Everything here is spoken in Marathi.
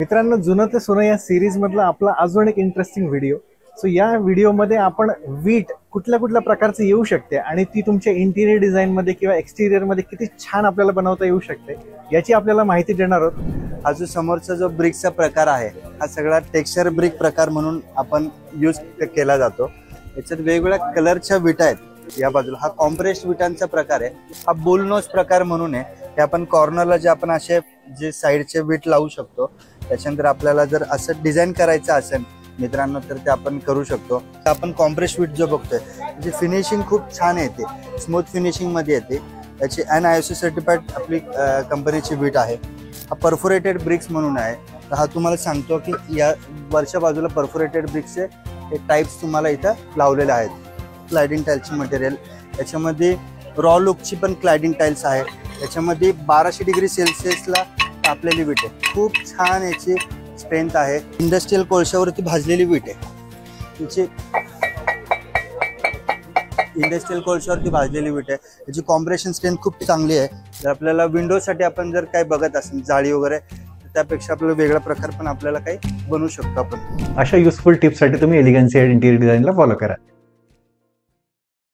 मित्रांनो, जुनं ते सोनं या सिरीज मधला आपला अजून एक इंटरेस्टिंग व्हिडिओ. सो या व्हिडिओमध्ये आपण वीट कुठल्या कुठल्या प्रकारचे येऊ शकते आणि ती तुमच्या इंटिरियर डिझाईन मध्ये किंवा एक्सटिरियर मध्ये किती छान आपल्याला बनवता येऊ शकते याची आपल्याला माहिती देणार आहोत. हा जो समोरचा जो ब्रिकचा प्रकार आहे हा सगळा टेक्स्चर ब्रिक प्रकार म्हणून आपण यूज केला जातो. याच्यात वेगवेगळ्या कलरच्या विटा आहेत. या बाजूला हा कॉम्प्रेस्ड विटांचा प्रकार आहे. हा बुलनोज प्रकार म्हणून आहे. हे आपण कॉर्नरला जे आपण असे जे साईडचे विट लावू शकतो. त्याच्यानंतर आपल्याला जर असं डिझाईन करायचं असेल मित्रांनो तर ते आपण करू शकतो. आपण कॉम्प्रेस्ड विट जो बघतोय त्याची फिनिशिंग खूप छान येते, स्मूथ फिनिशिंग मध्ये येते. याची NIOC सर्टिफाईड आपली कंपनीची विट आहे. हा परफोरेटेड ब्रिक्स म्हणून आहे. तर हा तुम्हाला सांगतो की या वरच्या बाजूला परफोरेटेड ब्रिक्सचे हे टाईप्स तुम्हाला इथं लावलेले आहेत. क्लायडिंग टाईल्सचे मटेरियल याच्यामध्ये रॉ लुकची पण क्लायडिंग टाईल्स आहे. याच्यामध्ये 1200 डिग्री सेल्सिअसला तापलेली विट आहे. खूप छान याची स्ट्रेंथ आहे. इंडस्ट्रियल कोळशावरती भाजलेली विट आहे. तिची इंडस्ट्रियल कोळशावरती भाजलेली विट आहे. याची कॉम्प्रेशन स्ट्रेंथ खूप चांगली आहे. जर आपल्याला विंडोसाठी आपण जर काही बघत असेल जाळी वगैरे त्यापेक्षा आपल्याला वेगळा प्रकार पण आपल्याला काही बनवू शकतो आपण. अशा युजफुल टिप्ससाठी तुम्ही एलिगन्सी इंटिरियर डिझाईनला फॉलो करा.